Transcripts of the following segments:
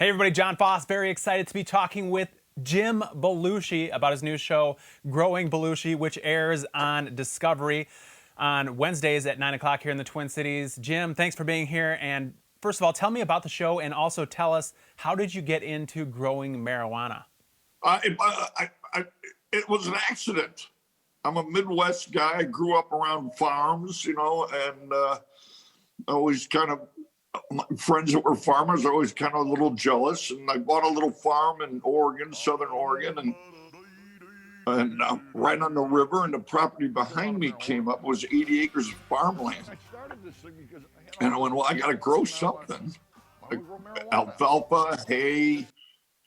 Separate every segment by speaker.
Speaker 1: Hey everybody, John Foss. Very excited to be talking with Jim Belushi about his new show, Growing Belushi, which airs on Discovery on Wednesdays at 9 o'clock here in the Twin Cities. Jim, thanks for being here. And first of all, tell me about the show and also tell us, how did you get into growing marijuana?
Speaker 2: It was an accident. I'm a Midwest guy. I grew up around farms, and always kind of, my friends that were farmers are always kind of a little jealous. And I bought a little farm in Oregon, Southern Oregon, and right on the river, and the property behind me came up was 80 acres of farmland. And I went, well, I got to grow something, like alfalfa, hay,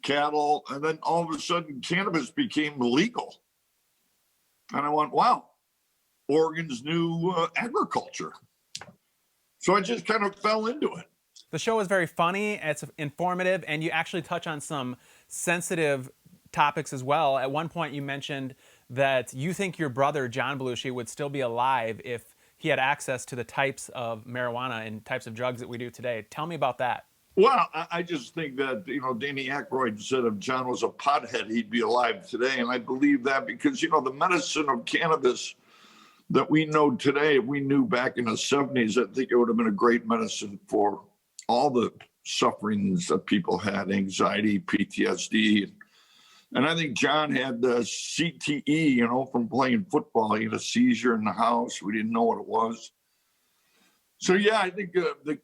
Speaker 2: cattle. And then all of a sudden cannabis became legal. And I went, wow, Oregon's new agriculture. So I just kind of fell into it.
Speaker 1: The show is very funny, it's informative, and you actually touch on some sensitive topics as well. At one point you mentioned that you think your brother, John Belushi, would still be alive if he had access to the types of marijuana and types of drugs that we do today. Tell me about that.
Speaker 2: Well, I just think that, Danny Aykroyd said if John was a pothead, he'd be alive today. And I believe that because, the medicine of cannabis that we know today, we knew back in the 70s, I think it would have been a great medicine for all the sufferings that people had, anxiety, PTSD. And I think John had the CTE, from playing football. He had a seizure in the house. We didn't know what it was. So, yeah, I think the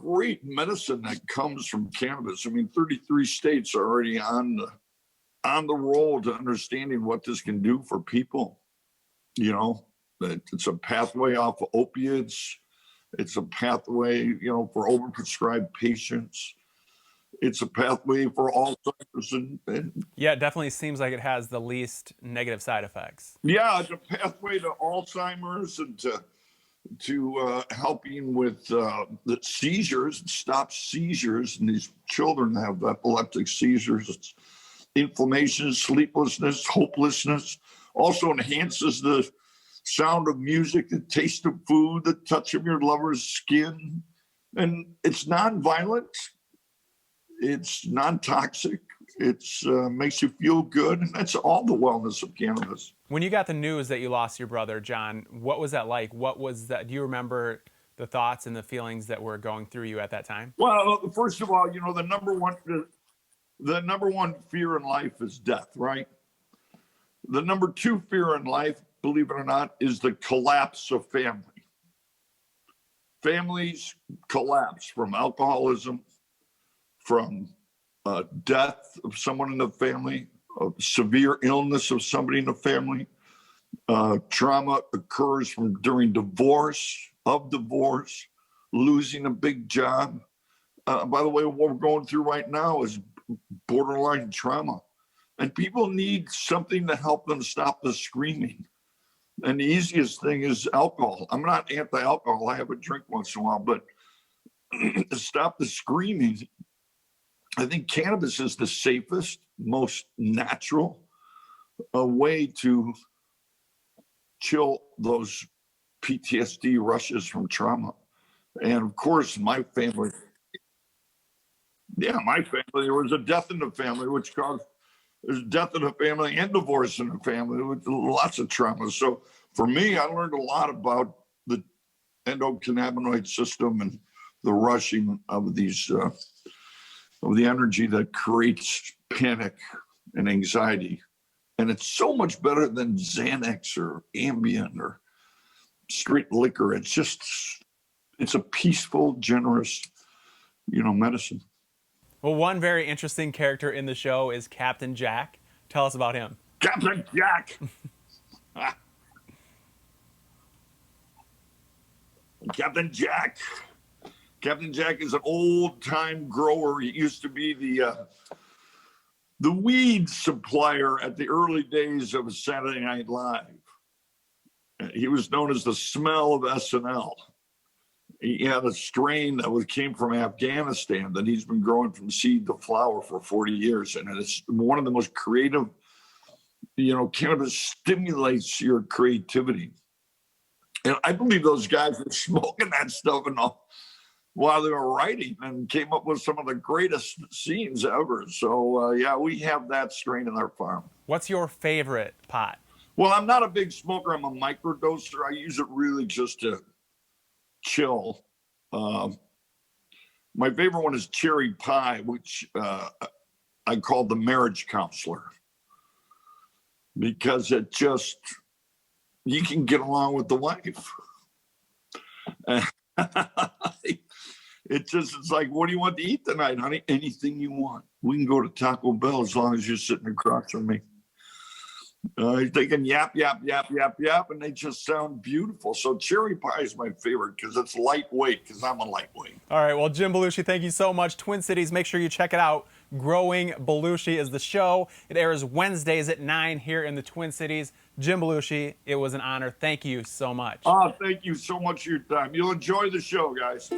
Speaker 2: great medicine that comes from cannabis. I mean, 33 states are already on the roll to understanding what this can do for people. That it's a pathway off of opiates. It's a pathway, for overprescribed patients. It's a pathway for Alzheimer's.
Speaker 1: Yeah, it definitely seems like it has the least negative side effects.
Speaker 2: Yeah, it's a pathway to Alzheimer's and to helping with the seizures, stop seizures. And these children have epileptic seizures. It's inflammation, sleeplessness, hopelessness. Also enhances the sound of music, the taste of food, the touch of your lover's skin. And it's nonviolent. It's non-toxic. It's makes you feel good. And that's all the wellness of cannabis.
Speaker 1: When you got the news that you lost your brother, John, what was that like? What was that? Do you remember the thoughts and the feelings that were going through you at that time?
Speaker 2: Well, first of all, the number one fear in life is death, right? The number two fear in life, believe it or not, is the collapse of family. Families collapse from alcoholism, from death of someone in the family, of severe illness of somebody in the family. Trauma occurs during divorce, losing a big job. By the way, what we're going through right now is borderline trauma. And people need something to help them stop the screaming. And the easiest thing is alcohol. I'm not anti-alcohol. I have a drink once in a while, but to stop the screaming, I think cannabis is the safest, most natural way to chill those PTSD rushes from trauma. And of course, my family, there was a death in the family, which caused there's death in the family and divorce in the family with lots of trauma. So for me, I learned a lot about the endocannabinoid system and the rushing of these of the energy that creates panic and anxiety. And it's so much better than Xanax or Ambien or straight liquor. It's a peaceful, generous, medicine.
Speaker 1: Well, one very interesting character in the show is Captain Jack. Tell us about him.
Speaker 2: Captain Jack. Captain Jack. Captain Jack is an old-time grower. He used to be the weed supplier at the early days of Saturday Night Live. He was known as the smell of SNL. He had a strain that came from Afghanistan that he's been growing from seed to flower for 40 years. And it's one of the most creative, cannabis stimulates your creativity. And I believe those guys were smoking that stuff and all. while they were writing and came up with some of the greatest scenes ever. So, yeah, we have that strain in our farm.
Speaker 1: What's your favorite pot?
Speaker 2: Well, I'm not a big smoker. I'm a microdoser. I use it really just to chill. My favorite one is cherry pie, which I call the marriage counselor, because it just, you can get along with the wife. It's like, what do you want to eat tonight, honey? Anything you want. We can go to Taco Bell as long as you're sitting across from me. They can yap, yap, yap, yap, yap, and they just sound beautiful. So cherry pie is my favorite because it's lightweight, because I'm a lightweight.
Speaker 1: All right, well, Jim Belushi, thank you so much. Twin Cities, make sure you check it out. Growing Belushi is the show. It airs Wednesdays at 9 here in the Twin Cities. Jim Belushi, it was an honor. Thank you so much.
Speaker 2: Thank you so much for your time. You'll enjoy the show, guys.